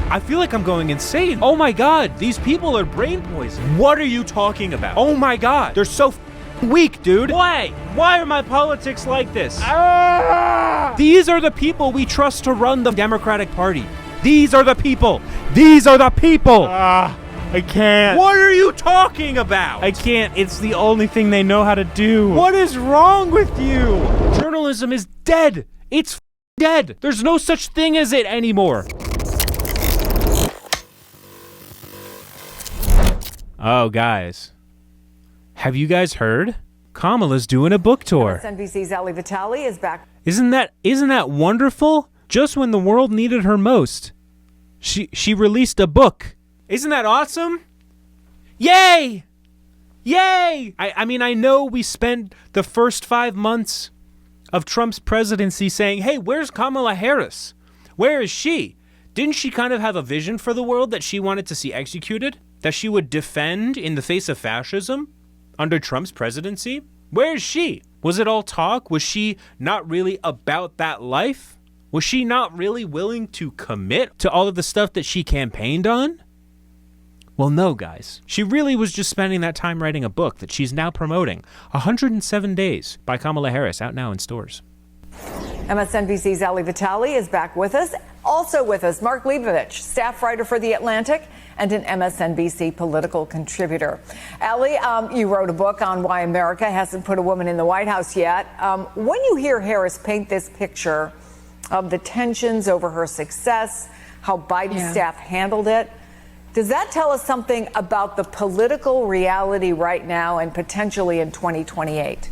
I feel like I'm going insane. Oh my God, these people are brain poisoned. What are you talking about? Oh my God, they're so weak, dude. Why? Why are my politics like this? These are the people we trust to run the Democratic Party. These are the people. These are the people. I can't. What are you talking about? I can't. It's the only thing they know how to do. What is wrong with you? Journalism is dead. It's dead. There's no such thing as it anymore. Oh, guys. Have you guys heard? Kamala's doing a book tour. MSNBC's Ali Vitale is back. Isn't that wonderful? Just when the world needed her most, she released a book. Isn't that awesome? Yay! Yay! I mean, I know we spent the first 5 months of Trump's presidency saying, hey, where's Kamala Harris? Where is she? Didn't she kind of have a vision for the world that she wanted to see executed? That she would defend in the face of fascism under Trump's presidency? Where is she? Was it all talk? Was she not really about that life? Was she not really willing to commit to all of the stuff that she campaigned on? Well, no, guys. She really was just spending that time writing a book that she's now promoting. 107 Days by Kamala Harris, out now in stores. MSNBC's Ali Vitale is back with us. Also with us, Mark Leibovich, staff writer for The Atlantic and an MSNBC political contributor. Ali, you wrote a book on why America hasn't put a woman in the White House yet. When you hear Harris paint this picture of the tensions over her success, how Biden's staff handled it, does that tell us something about the political reality right now and potentially in 2028?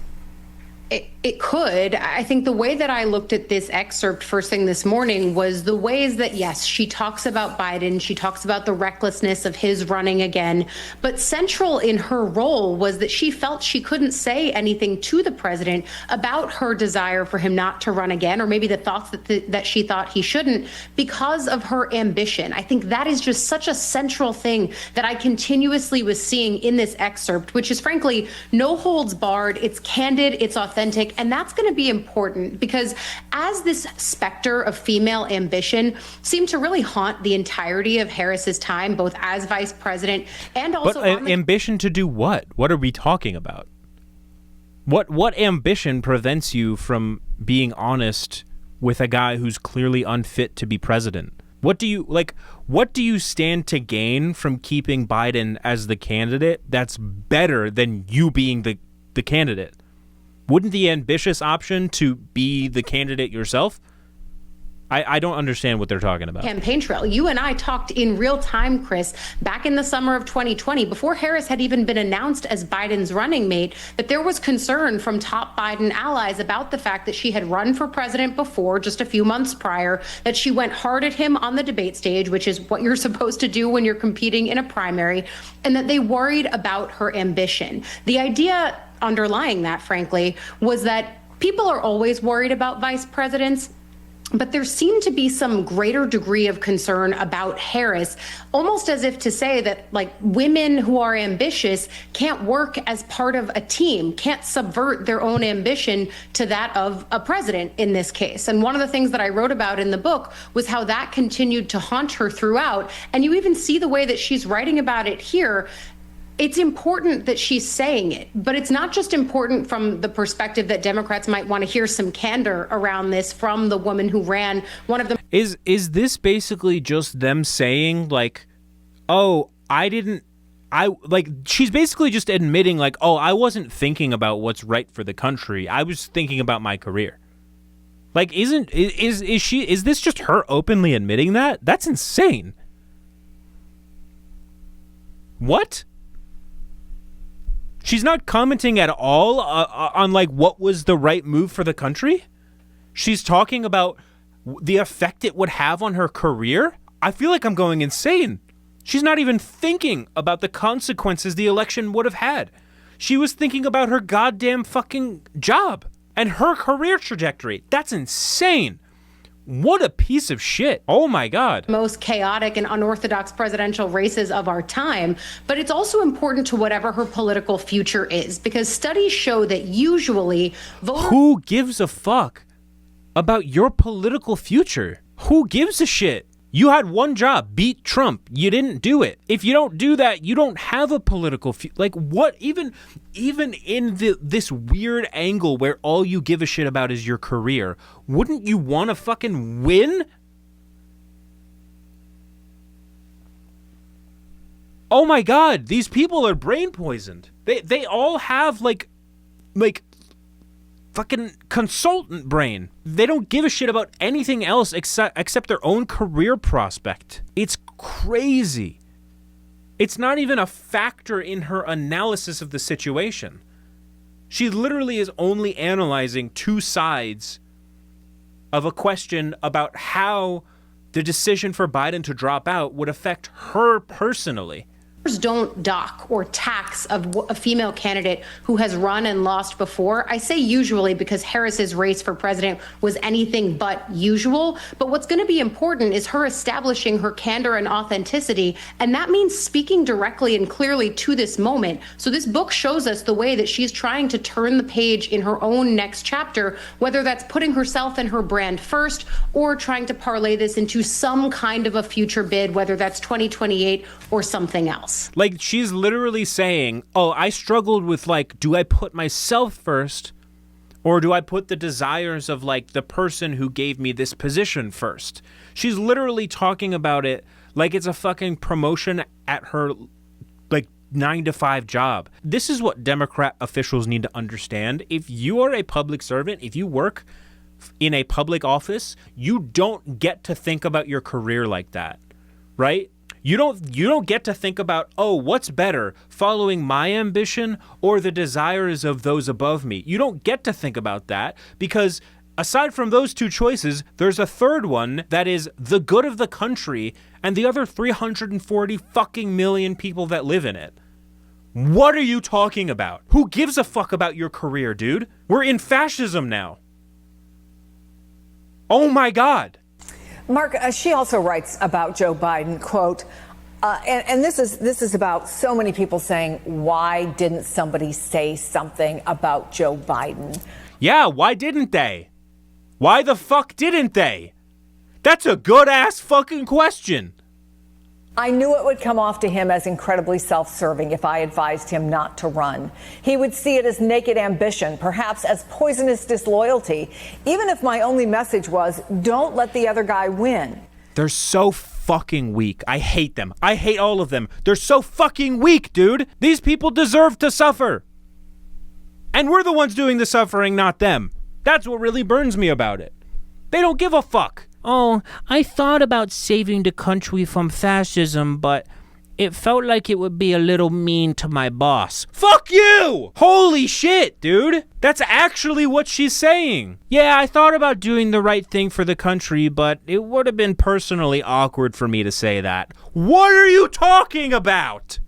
It could. I think the way that I looked at this excerpt first thing this morning was the ways that, yes, she talks about Biden, she talks about the recklessness of his running again, but central in her role was that she felt she couldn't say anything to the president about her desire for him not to run again, or maybe the thoughts that she thought he shouldn't, because of her ambition. I think that is just such a central thing that I continuously was seeing in this excerpt, which is frankly no holds barred, it's candid, it's authentic. And that's going to be important because as this specter of female ambition seemed to really haunt the entirety of Harris's time, both as vice president and also ambition to do what? What are we talking about? What ambition prevents you from being honest with a guy who's clearly unfit to be president? What do you stand to gain from keeping Biden as the candidate that's better than you being the candidate? Wouldn't the ambitious option to be the candidate yourself? I don't understand what they're talking about. Campaign trail. You and I talked in real time, Chris, back in the summer of 2020, before Harris had even been announced as Biden's running mate, that there was concern from top Biden allies about the fact that she had run for president before, just a few months prior, that she went hard at him on the debate stage, which is what you're supposed to do when you're competing in a primary, and that they worried about her ambition. The idea underlying that, frankly, was that people are always worried about vice presidents. But there seemed to be some greater degree of concern about Harris, almost as if to say that, like, women who are ambitious can't work as part of a team, can't subvert their own ambition to that of a president in this case. And one of the things that I wrote about in the book was how that continued to haunt her throughout. And you even see the way that she's writing about it here. It's important that she's saying it, but it's not just important from the perspective that Democrats might want to hear some candor around this from the woman who ran one of the... Is this basically just them saying, like, oh, she's basically just admitting, like, oh, I wasn't thinking about what's right for the country. I was thinking about my career. Like, is this just her openly admitting that? That's insane. What? She's not commenting at all on, like, what was the right move for the country? She's talking about the effect it would have on her career? I feel like I'm going insane. She's not even thinking about the consequences the election would have had. She was thinking about her goddamn fucking job and her career trajectory. That's insane. What a piece of shit. Oh my God. Most chaotic and unorthodox presidential races of our time. But it's also important to whatever her political future is, because studies show that usually voters... Who gives a fuck about your political future? Who gives a shit? You had one job, beat Trump. You didn't do it. If you don't do that, you don't have a political like what even in this weird angle where all you give a shit about is your career, wouldn't you want to fucking win? Oh my God, these people are brain poisoned. They all have like fucking consultant brain. They don't give a shit about anything else except their own career prospect. It's crazy. It's not even a factor in her analysis of the situation. She literally is only analyzing two sides of a question about how the decision for Biden to drop out would affect her personally. Don't dock or tax a female candidate who has run and lost before. I say usually because Harris's race for president was anything but usual. But what's going to be important is her establishing her candor and authenticity. And that means speaking directly and clearly to this moment. So this book shows us the way that she's trying to turn the page in her own next chapter, whether that's putting herself and her brand first or trying to parlay this into some kind of a future bid, whether that's 2028 or something else. Like, she's literally saying, oh, I struggled with, like, do I put myself first or do I put the desires of, like, the person who gave me this position first? She's literally talking about it like it's a fucking promotion at her, like, 9-to-5 job. This is what Democrat officials need to understand. If you are a public servant, if you work in a public office, you don't get to think about your career like that, right? You don't get to think about, oh, what's better, following my ambition or the desires of those above me? You don't get to think about that because aside from those two choices, there's a third one that is the good of the country and the other 340 fucking million people that live in it. What are you talking about? Who gives a fuck about your career, dude? We're in fascism now. Oh my God. Mark, she also writes about Joe Biden, quote, and this is about so many people saying, why didn't somebody say something about Joe Biden? Yeah, why didn't they? Why the fuck didn't they? That's a good ass fucking question. I knew it would come off to him as incredibly self-serving if I advised him not to run. He would see it as naked ambition, perhaps as poisonous disloyalty, even if my only message was, don't let the other guy win. They're so fucking weak. I hate them. I hate all of them. They're so fucking weak, dude. These people deserve to suffer. And we're the ones doing the suffering, not them. That's what really burns me about it. They don't give a fuck. Oh, I thought about saving the country from fascism, but it felt like it would be a little mean to my boss. Fuck you! Holy shit, dude. That's actually what she's saying. Yeah, I thought about doing the right thing for the country, but it would have been personally awkward for me to say that. What are you talking about?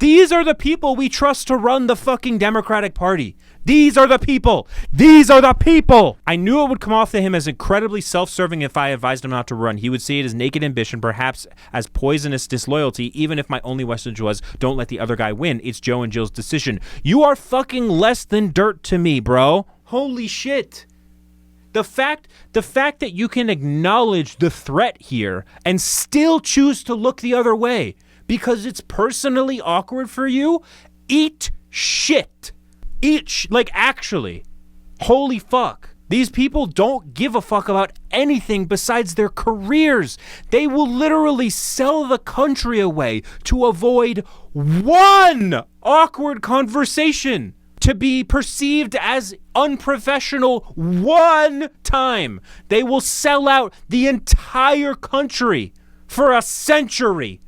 These are the people we trust to run the fucking Democratic Party. These are the people. These are the people. I knew it would come off to him as incredibly self-serving if I advised him not to run. He would see it as naked ambition, perhaps as poisonous disloyalty, even if my only message was, don't let the other guy win. It's Joe and Jill's decision. You are fucking less than dirt to me, bro. Holy shit. The fact that you can acknowledge the threat here and still choose to look the other way because it's personally awkward for you, eat shit. Actually, holy fuck. These people don't give a fuck about anything besides their careers. They will literally sell the country away to avoid one awkward conversation, to be perceived as unprofessional one time. They will sell out the entire country for a century,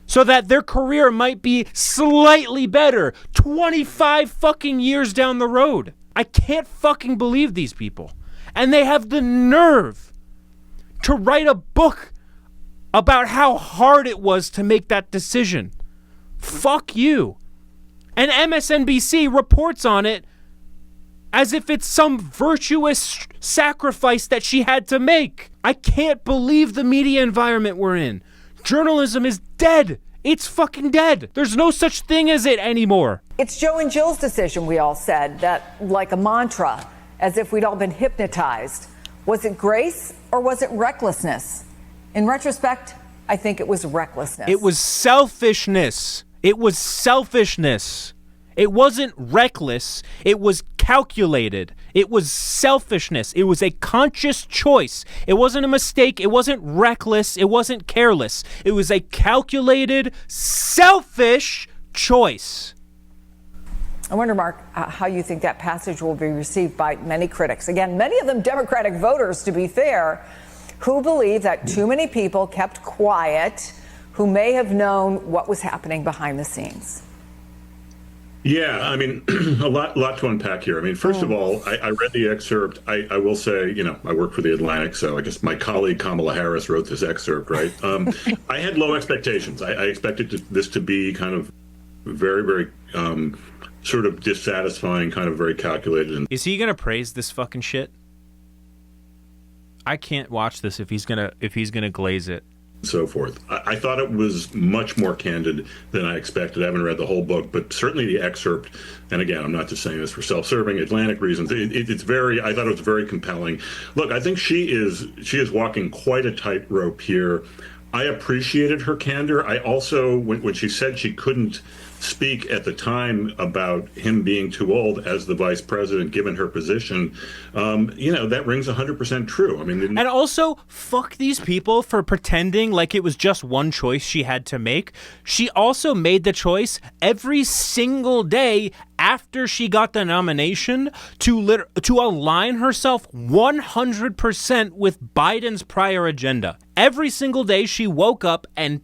so that their career might be slightly better 25 fucking years down the road. I can't fucking believe these people. And they have the nerve to write a book about how hard it was to make that decision. Fuck you. And MSNBC reports on it as if it's some virtuous sacrifice that she had to make. I can't believe the media environment we're in. Journalism is dead. It's fucking dead. There's no such thing as it anymore. It's Joe and Jill's decision, we all said, that like a mantra, as if we'd all been hypnotized. Was it grace or was it recklessness? In retrospect, I think it was recklessness. It was selfishness. It was selfishness. It wasn't reckless. It was calculated. It was selfishness. It was a conscious choice. It wasn't a mistake. It wasn't reckless. It wasn't careless. It was a calculated, selfish choice. I wonder, Mark, how you think that passage will be received by many critics. Again, many of them Democratic voters, to be fair, who believe that too many people kept quiet, who may have known what was happening behind the scenes. Yeah, I mean, a lot to unpack here. I mean, first of all, I read the excerpt. I will say, you know, I work for the Atlantic, so I guess my colleague Kamala Harris wrote this excerpt, right? I had low expectations. I expected this to be kind of very, very sort of dissatisfying, kind of very calculated. Is he gonna praise this fucking shit? I can't watch this if he's gonna glaze it. So forth. I thought it was much more candid than I expected. I haven't read the whole book, but certainly the excerpt, and again, I'm not just saying this for self-serving Atlantic reasons, it's very, I thought it was very compelling. Look, I think she is walking quite a tightrope here. I appreciated her candor. I also, when she said she couldn't speak at the time about him being too old as the vice president, given her position, that rings 100% true. I mean, and also, fuck these people for pretending like it was just one choice she had to make. She also made the choice every single day after she got the nomination to align herself 100% with Biden's prior agenda. Every single day she woke up and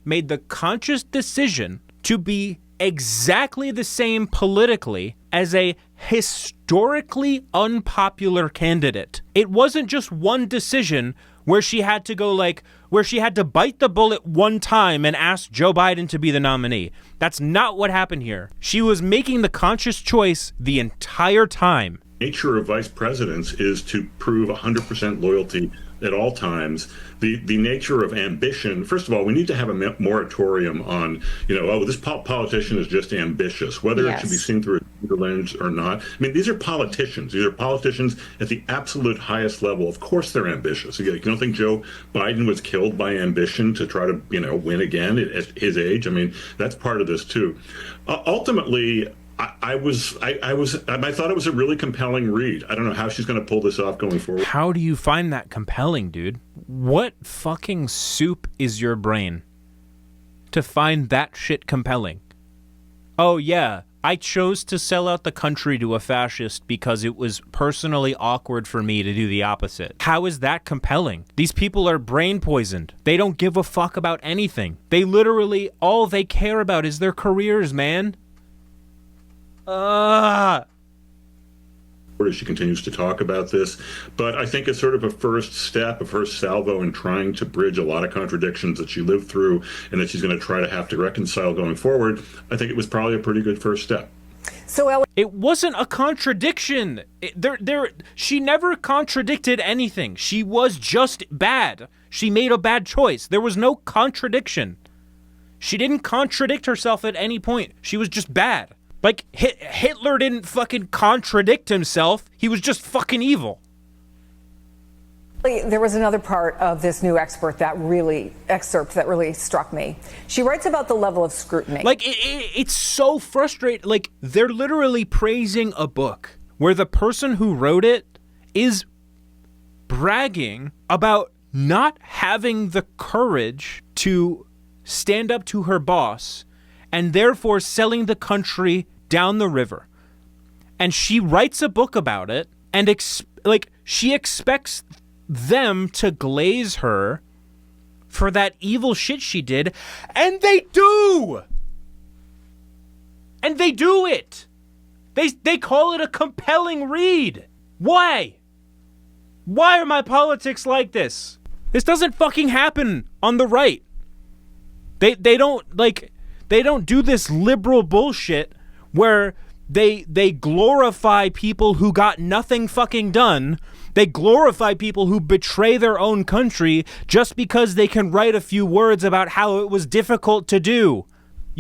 made the conscious decision to be exactly the same politically as a historically unpopular candidate. It wasn't just one decision where she had to bite the bullet one time and ask Joe Biden to be the nominee. That's not what happened here. She was making the conscious choice the entire time. Nature of vice presidents is to prove 100% loyalty at all times. The nature of ambition, first of all, we need to have a moratorium on, this politician is just ambitious, whether it should be seen through a lens or not. I mean, these are politicians. These are politicians at the absolute highest level. Of course they're ambitious. You don't think Joe Biden was killed by ambition to try to, win again at his age? I mean, that's part of this too. Ultimately, I thought it was a really compelling read. I don't know how she's going to pull this off going forward. How do you find that compelling, dude? What fucking soup is your brain to find that shit compelling? Oh yeah, I chose to sell out the country to a fascist because it was personally awkward for me to do the opposite. How is that compelling? These people are brain poisoned. They don't give a fuck about anything. They literally, all they care about is their careers, man. As she continues to talk about this, but I think it's sort of a first step of her salvo in trying to bridge a lot of contradictions that she lived through and that she's going to try to have to reconcile going forward. I think it was probably a pretty good first step. So it wasn't a contradiction. She never contradicted anything. She was just bad. She made a bad choice. There was no contradiction. She didn't contradict herself at any point. She was just bad. Like, Hitler didn't fucking contradict himself. He was just fucking evil. There was another part of this new excerpt that really struck me. She writes about the level of scrutiny. Like, it's so frustrating. Like, they're literally praising a book where the person who wrote it is bragging about not having the courage to stand up to her boss and therefore selling the country down the river. And she writes a book about it, and she expects them to glaze her for that evil shit she did, and they do! And they do it! They call it a compelling read! Why? Why are my politics like this? This doesn't fucking happen on the right. They don't do this liberal bullshit where they glorify people who got nothing fucking done. They glorify people who betray their own country just because they can write a few words about how it was difficult to do.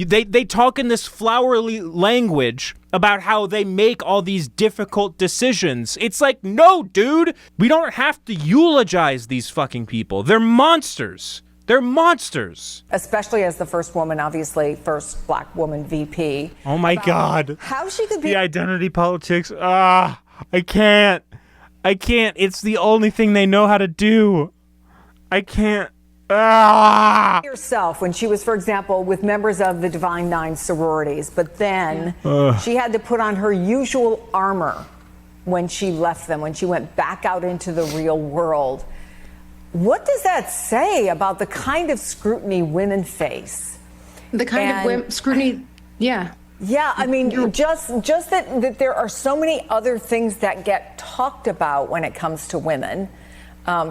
They talk in this flowery language about how they make all these difficult decisions. It's like, no, dude, we don't have to eulogize these fucking people. They're monsters. They're monsters. Especially as the first woman, obviously, first black woman VP. Oh my God. How she could be The identity politics. I can't. It's the only thing they know how to do. I can't. herself when she was, for example, with members of the Divine Nine sororities, but then she had to put on her usual armor when she left them, when she went back out into the real world. What does that say about the kind of scrutiny women face? The kind of scrutiny, yeah. Yeah, I mean, just that there are so many other things that get talked about when it comes to women.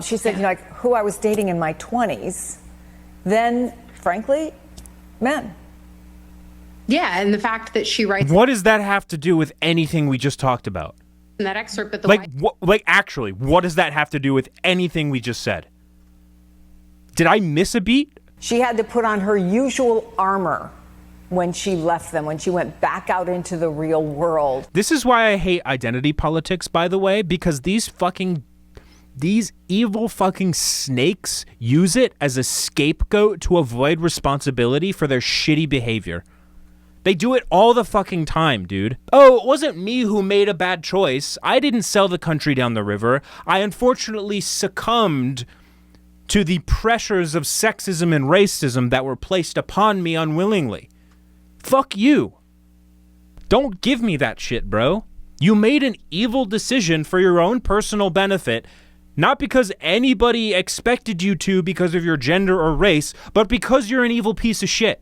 She said, you know, like who I was dating in my 20s, then, frankly, men. Yeah, and the fact that she writes What does that have to do with anything we just talked about? in that excerpt that the Actually, what does that have to do with anything we just said? Did I miss a beat? She had to put on her usual armor when she left them, when she went back out into the real world. This is why I hate identity politics, by the way, because these evil fucking snakes use it as a scapegoat to avoid responsibility for their shitty behavior. They do it all the fucking time, dude. Oh, it wasn't me who made a bad choice. I didn't sell the country down the river. I unfortunately succumbed to the pressures of sexism and racism that were placed upon me unwillingly. Fuck you. Don't give me that shit, bro. You made an evil decision for your own personal benefit, not because anybody expected you to because of your gender or race, but because you're an evil piece of shit.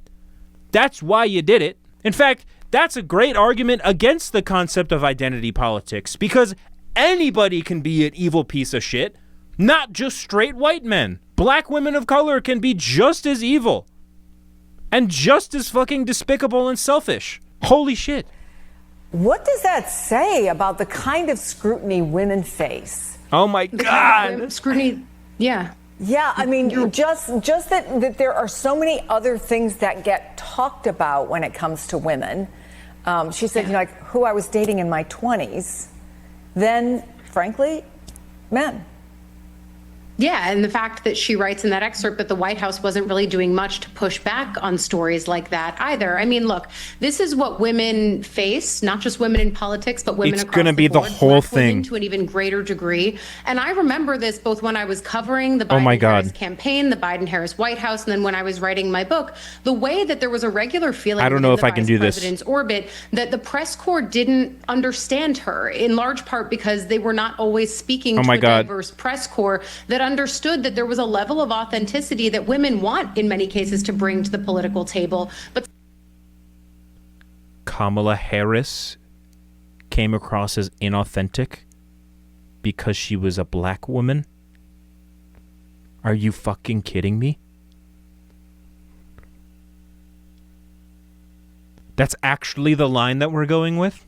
That's why you did it. In fact, that's a great argument against the concept of identity politics, because anybody can be an evil piece of shit, not just straight white men. Black women of color can be just as evil and just as fucking despicable and selfish. Holy shit. What does that say about the kind of scrutiny women face? Oh my God. scrutiny, yeah. Yeah, I mean, just that there are so many other things that get talked about when it comes to women. She said, you know, like who I was dating in my 20s, then, frankly, men. Yeah, and the fact that she writes in that excerpt that the White House wasn't really doing much to push back on stories like that either. I mean, look, this is what women face, not just women in politics, but women across gonna be the board, whole Black women thing. to an even greater degree. And I remember this both when I was covering the Biden-Harris campaign, the Biden-Harris White House, and then when I was writing my book, the way that there was a regular feeling I don't know if I can do this. president's orbit that the press corps didn't understand her, in large part because they were not always speaking to a diverse press corps that understood that there was a level of authenticity that women want in many cases to bring to the political table. But Kamala Harris came across as inauthentic because she was a black woman? Are you fucking kidding me? That's actually the line that we're going with?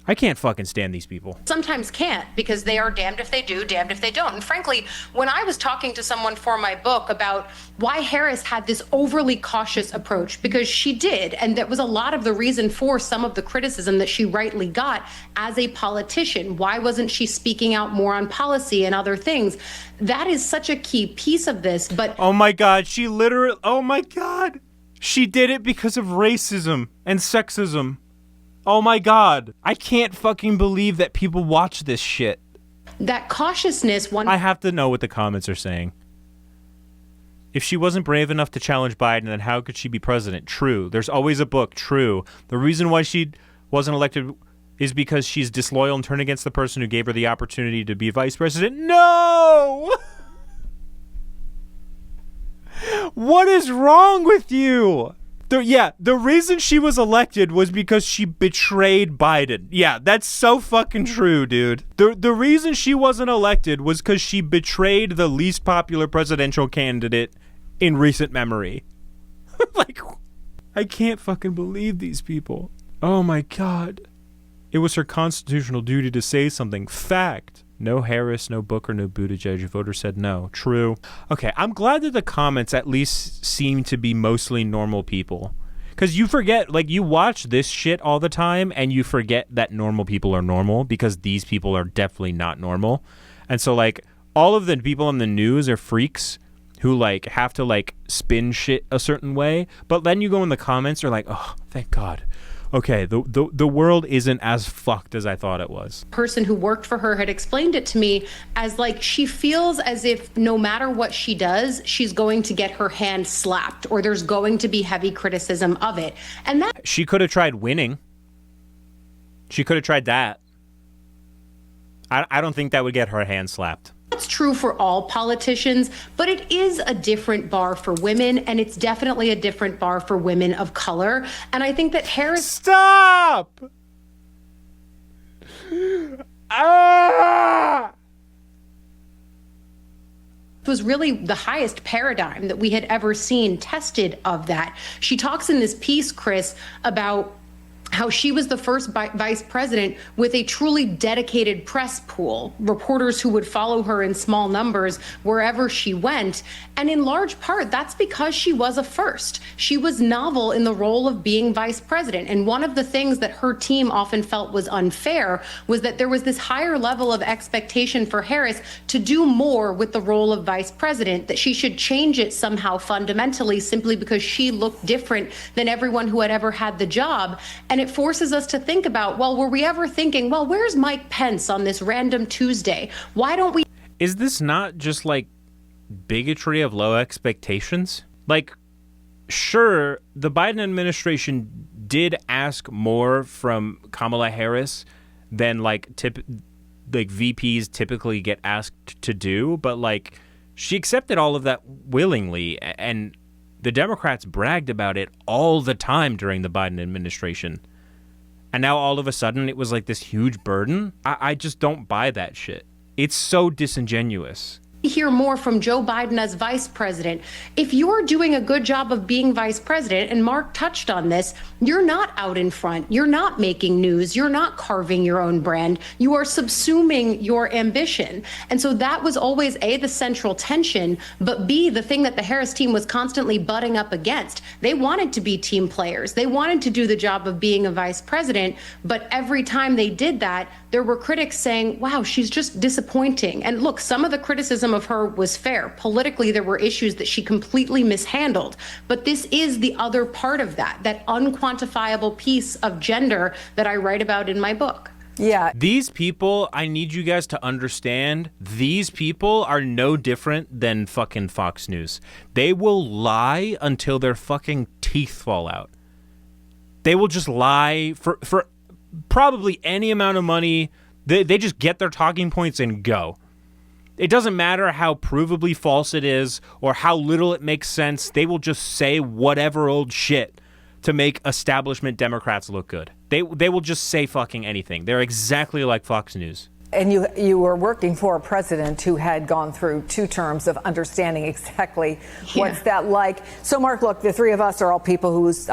I can't fucking stand these people. sometimes can't, because they are damned if they do, damned if they don't. And frankly, when I was talking to someone for my book about why Harris had this overly cautious approach, because she did, and that was a lot of the reason for some of the criticism that she rightly got as a politician. Why wasn't she speaking out more on policy and other things? That is such a key piece of this. But Oh my God, she literally, oh my God. She did it because of racism and sexism. Oh my God. I can't fucking believe that people watch this shit. that cautiousness, I have to know what the comments are saying. If she wasn't brave enough to challenge Biden, then how could she be president? True. There's always a book. True. The reason why she wasn't elected is because she's disloyal and turned against the person who gave her the opportunity to be vice president. No! What is wrong with you? The reason she was elected was because she betrayed Biden. Yeah, that's so fucking true, dude. The reason she wasn't elected was because she betrayed the least popular presidential candidate in recent memory. Like, I can't fucking believe these people. Oh my God. It was her constitutional duty to say something. Fact. No Harris, no Booker, no Buttigieg. Voters said no. True. Okay, I'm glad that the comments at least seem to be mostly normal people. Because you forget, like, you watch this shit all the time and you forget that normal people are normal because these people are definitely not normal. And so, like, all of the people on the news are freaks who, like, have to, like, spin shit a certain way. But then you go in the comments, they're like, oh, thank God. Okay, the world isn't as fucked as I thought it was. Person who worked for her had explained it to me as like she feels as if no matter what she does, she's going to get her hand slapped or there's going to be heavy criticism of it. And that She could have tried winning. She could have tried that. I don't think that would get her hand slapped. That's true for all politicians, but it is a different bar for women, and it's definitely a different bar for women of color. And I think that Harris Stop! Ah! was really the highest paradigm that we had ever seen tested of that. She talks in this piece, Chris, about how she was the first vice president with a truly dedicated press pool, reporters who would follow her in small numbers wherever she went. And in large part, that's because she was a first. She was novel in the role of being vice president. And one of the things that her team often felt was unfair was that there was this higher level of expectation for Harris to do more with the role of vice president, that she should change it somehow fundamentally simply because she looked different than everyone who had ever had the job. And it forces us to think about, well, were we ever thinking, well, where's Mike Pence on this random Tuesday? Why don't we? Is this not just like bigotry of low expectations? Like, sure, the Biden administration did ask more from Kamala Harris than like VPs typically get asked to do, but like she accepted all of that willingly, and the Democrats bragged about it all the time during the Biden administration. And now all of a sudden it was like this huge burden. I just don't buy that shit. It's so disingenuous. Hear more from Joe Biden as vice president. If you're doing a good job of being vice president, and Mark touched on this, you're not out in front. You're not making news. You're not carving your own brand. You are subsuming your ambition. And so that was always A, the central tension, but B, the thing that the Harris team was constantly butting up against. They wanted to be team players. They wanted to do the job of being a vice president, but every time they did that, there were critics saying, wow, she's just disappointing. And look, some of the criticism of her was fair. Politically, there were issues that she completely mishandled. But this is the other part of that unquantifiable piece of gender that I write about in my book. Yeah. These people, I need you guys to understand, these people are no different than fucking Fox News. They will lie until their fucking teeth fall out. They will just lie for probably any amount of money. They just get their talking points and go. It doesn't matter how provably false it is or how little it makes sense. They will just say whatever old shit to make establishment Democrats look good. They will just say fucking anything. They're exactly like Fox News. And you were working for a president who had gone through 2 terms of understanding exactly what's that like. So, Mark, look, the three of us are all people whose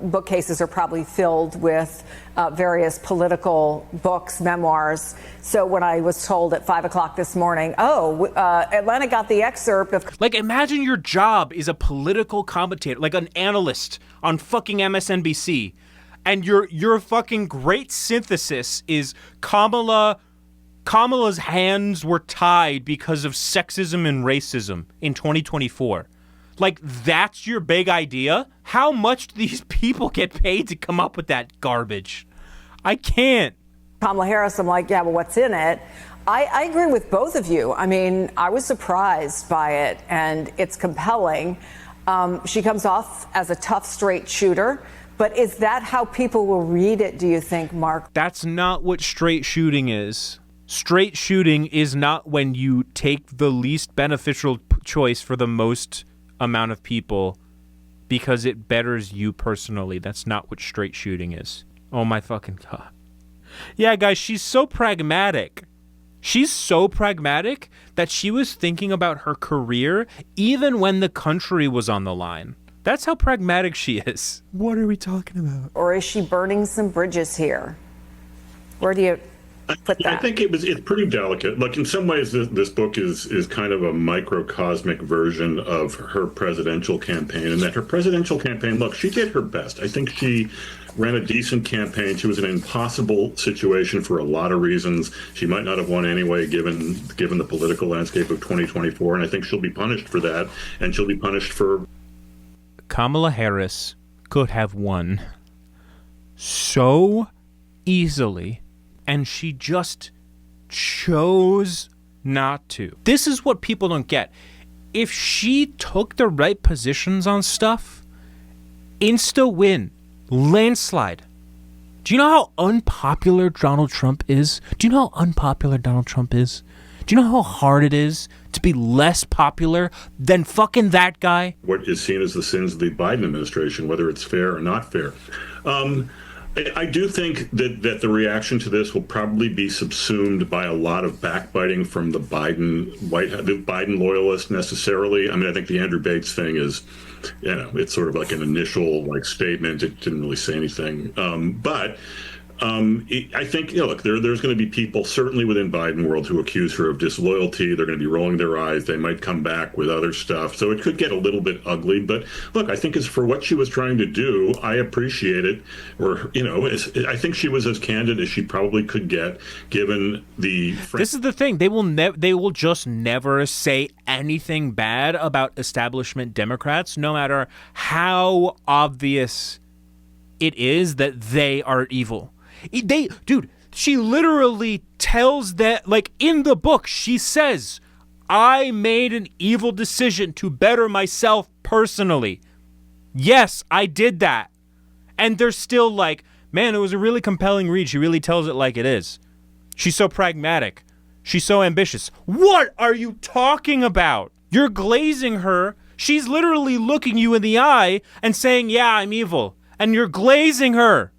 bookcases are probably filled with various political books, memoirs. So when I was told at 5 o'clock this morning, Atlanta got the excerpt of... Like, imagine your job is a political commentator, like an analyst on fucking MSNBC. And your fucking great synthesis is Kamala's hands were tied because of sexism and racism in 2024. Like, that's your big idea? How much do these people get paid to come up with that garbage? I can't. Kamala Harris, I'm like, yeah, well, what's in it? I agree with both of you. I mean, I was surprised by it, and it's compelling. She comes off as a tough, straight shooter. But is that how people will read it, do you think, Mark? That's not what straight shooting is. Straight shooting is not when you take the least beneficial choice for the most amount of people because it betters you personally. That's not what straight shooting is. Oh my fucking God. Yeah, guys, she's so pragmatic. She's so pragmatic that she was thinking about her career even when the country was on the line. That's how pragmatic she is. What are we talking about? Or is she burning some bridges here? Where do you... put I that? think it's pretty delicate. Look, in some ways, this book is kind of a microcosmic version of her presidential campaign, and that her presidential campaign, look, she did her best. I think she ran a decent campaign. She was in an impossible situation for a lot of reasons. She might not have won anyway, given the political landscape of 2024, and I think she'll be punished for that, and she'll be punished for. Kamala Harris could have won so easily, and she just chose not to. This is what people don't get. If she took the right positions on stuff, insta win, landslide. Do you know how unpopular Donald Trump is? Do you know how unpopular Donald Trump is? Do you know how hard it is to be less popular than fucking that guy? What is seen as the sins of the Biden administration, whether it's fair or not fair. I do think that the reaction to this will probably be subsumed by a lot of backbiting from the Biden loyalists necessarily. I mean, I think the Andrew Bates thing is, it's sort of like an initial statement. It didn't really say anything, but. I think, look, there's going to be people certainly within Biden world who accuse her of disloyalty. They're going to be rolling their eyes. They might come back with other stuff. So it could get a little bit ugly. But look, I think as for what she was trying to do, I appreciate it. Or, I think she was as candid as she probably could get, given the. This is the thing. They will just never say anything bad about establishment Democrats, no matter how obvious it is that they are evil. Dude, she literally tells that, in the book, she says, I made an evil decision to better myself personally. Yes, I did that. And they're still man, it was a really compelling read. She really tells it like it is. She's so pragmatic. She's so ambitious. What are you talking about? You're glazing her. She's literally looking you in the eye and saying, yeah, I'm evil. And you're glazing her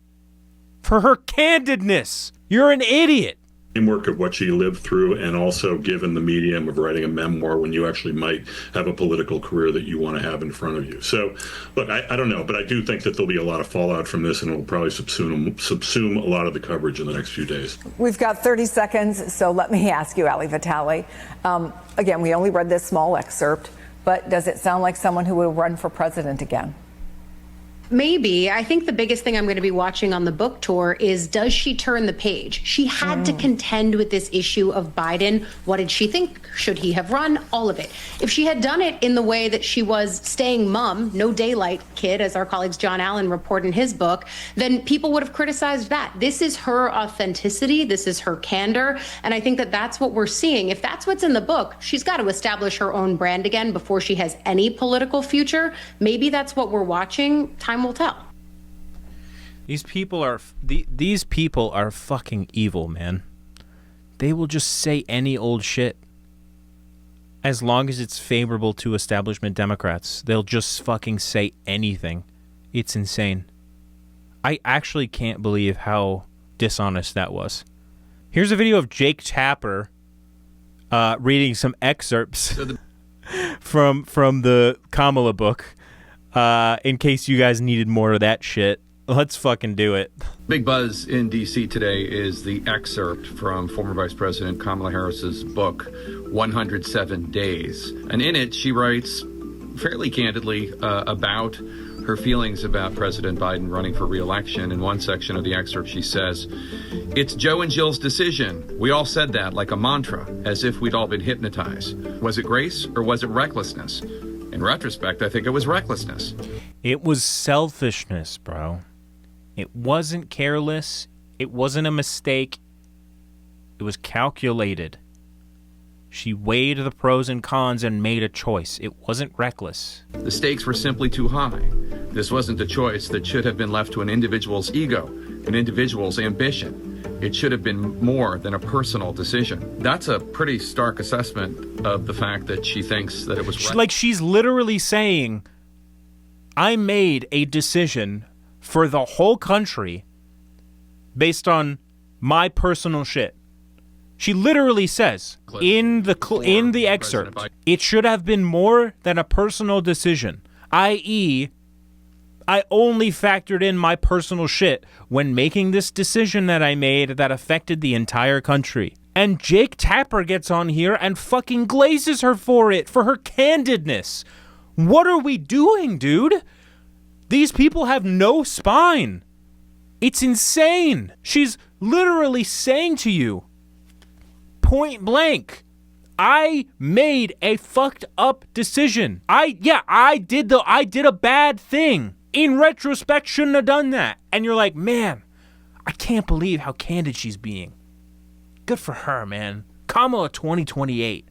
for her candidness. You're an idiot. Framework of what she lived through, and also given the medium of writing a memoir when you actually might have a political career that you want to have in front of you. So, look, I don't know, but I do think that there'll be a lot of fallout from this, and it will probably subsume a lot of the coverage in the next few days. We've got 30 seconds, so let me ask you, Ali Vitale. Again, we only read this small excerpt, but does it sound like someone who will run for president again? Maybe. I think the biggest thing I'm going to be watching on the book tour is, does she turn the page? She had to contend with this issue of Biden. What did she think? Should he have run? All of it. If she had done it in the way that she was staying mum, no daylight kid, as our colleagues John Allen report in his book, then people would have criticized that. This is her authenticity. This is her candor. And I think that that's what we're seeing. If that's what's in the book, she's got to establish her own brand again before she has any political future. Maybe that's what we're watching. Time will tell. These people are fucking evil, man. They will just say any old shit as long as it's favorable to establishment Democrats. They'll just fucking say anything. It's insane. I actually can't believe how dishonest that was. Here's a video of Jake Tapper reading some excerpts from the Kamala book. In case you guys needed more of that shit. Let's fucking do it. Big buzz in D.C. today is the excerpt from former Vice President Kamala Harris's book, 107 Days. And in it, she writes fairly candidly about her feelings about President Biden running for re-election. In one section of the excerpt, she says, "It's Joe and Jill's decision. We all said that like a mantra, as if we'd all been hypnotized. Was it grace or was it recklessness? In retrospect, I think it was recklessness." It was selfishness, bro. It wasn't careless. It wasn't a mistake. It was calculated. She weighed the pros and cons and made a choice. It wasn't reckless. The stakes were simply too high. This wasn't a choice that should have been left to an individual's ego, an individual's ambition. It should have been more than a personal decision. That's a pretty stark assessment of the fact that she thinks that it was she's literally saying, I made a decision for the whole country based on my personal shit. She literally says in the excerpt, it should have been more than a personal decision, i.e., I only factored in my personal shit when making this decision that I made that affected the entire country. And Jake Tapper gets on here and fucking glazes her for it, for her candidness. What are we doing, dude? These people have no spine. It's insane. She's literally saying to you, point blank, I made a fucked up decision. I did a bad thing. In retrospect, shouldn't have done that. And you're like, man, I can't believe how candid she's being. Good for her, man. Kamala 2028.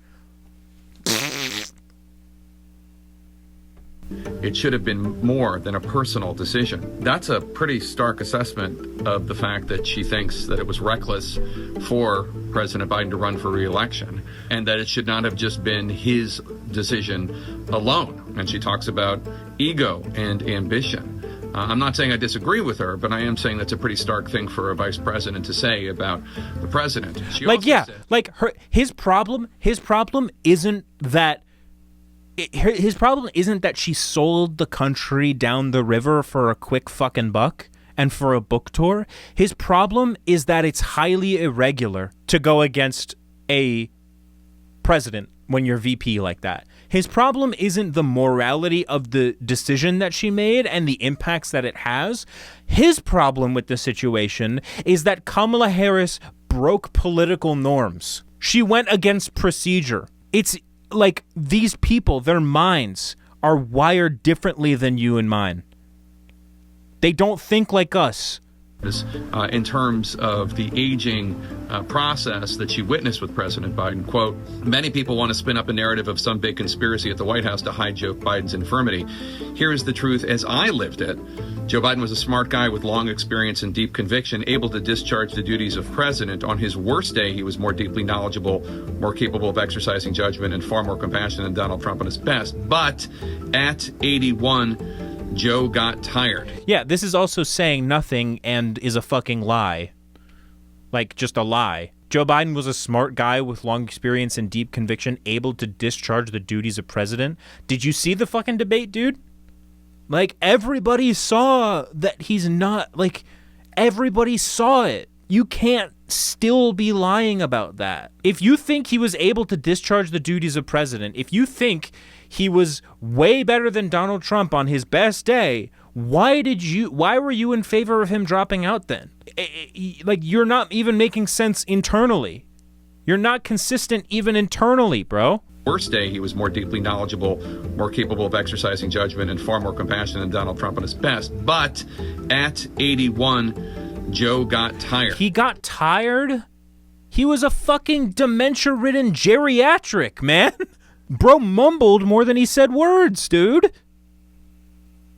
It should have been more than a personal decision. That's a pretty stark assessment of the fact that she thinks that it was reckless for President Biden to run for re-election and that it should not have just been his decision alone. And she talks about ego and ambition. I'm not saying I disagree with her, but I am saying that's a pretty stark thing for a vice president to say about the president. She his problem isn't that his problem isn't that she sold the country down the river for a quick fucking buck and for a book tour. His problem is that it's highly irregular to go against a president when you're VP like that. His problem isn't the morality of the decision that she made and the impacts that it has. His problem with the situation is that Kamala Harris broke political norms. She went against procedure. It's like these people, their minds are wired differently than you and mine. They don't think like us. In terms of the aging process that she witnessed with President Biden, quote, many people want to spin up a narrative of some big conspiracy at the White House to hide Joe Biden's infirmity. Here is the truth as I lived it. Joe Biden was a smart guy with long experience and deep conviction, able to discharge the duties of president. On his worst day, he was more deeply knowledgeable, more capable of exercising judgment, and far more compassionate than Donald Trump on his best. But at 81, Joe got tired. Yeah, this is also saying nothing and is a fucking lie. Like, just a lie. Joe Biden was a smart guy with long experience and deep conviction, able to discharge the duties of president. Did you see the fucking debate, dude? Like, everybody saw that he's not, like, everybody saw it. You can't still be lying about that. If you think he was able to discharge the duties of president, if you think he was way better than Donald Trump on his best day, why were you in favor of him dropping out then? Like, you're not even making sense internally. You're not consistent even internally, bro. Worst day, he was more deeply knowledgeable, more capable of exercising judgment, and far more compassionate than Donald Trump on his best. But at 81, Joe got tired. He got tired? He was a fucking dementia-ridden geriatric, man. Bro mumbled more than he said words, dude.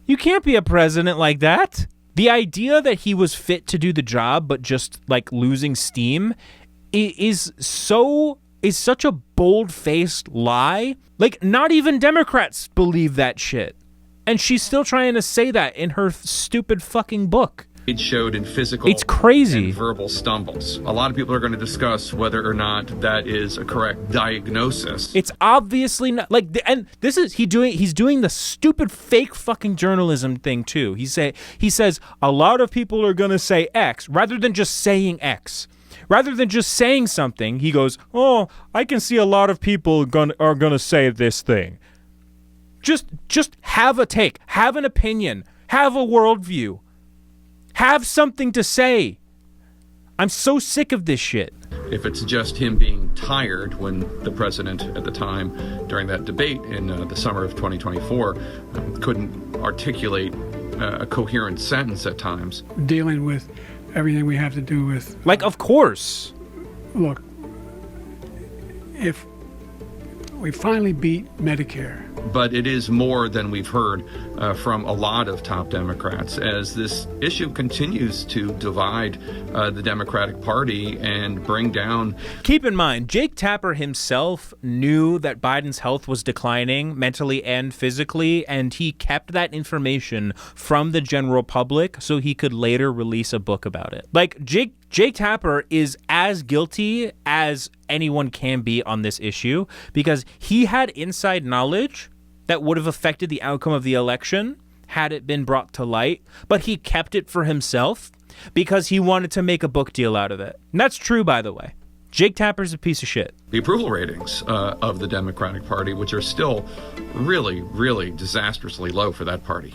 You can't be a president like that. The idea that he was fit to do the job but just, like, losing steam is such a bold-faced lie. Like, not even Democrats believe that shit. And she's still trying to say that in her stupid fucking book. It showed in physical it's crazy. And verbal stumbles. A lot of people are going to discuss whether or not that is a correct diagnosis. It's obviously not. Like, and this is he's doing the stupid fake fucking journalism thing too. He says a lot of people are going to say X rather than just saying X. Rather than just saying something, he goes, "Oh, I can see a lot of people are going to say this thing." Just have a take, have an opinion, have a worldview. Have something to say. I'm so sick of this shit. If it's just him being tired when the president at the time during that debate in the summer of 2024 couldn't articulate a coherent sentence at times. Dealing with everything we have to do with... Like, of course. Look, if we finally beat Medicare... But it is more than we've heard from a lot of top Democrats as this issue continues to divide the Democratic Party and bring down... Keep in mind, Jake Tapper himself knew that Biden's health was declining mentally and physically, and he kept that information from the general public so he could later release a book about it. Like, Jake Tapper is as guilty as anyone can be on this issue because he had inside knowledge that would have affected the outcome of the election had it been brought to light, but he kept it for himself because he wanted to make a book deal out of it. And that's true, by the way. Jake Tapper's a piece of shit. The approval ratings of the Democratic Party, which are still really, really disastrously low for that party.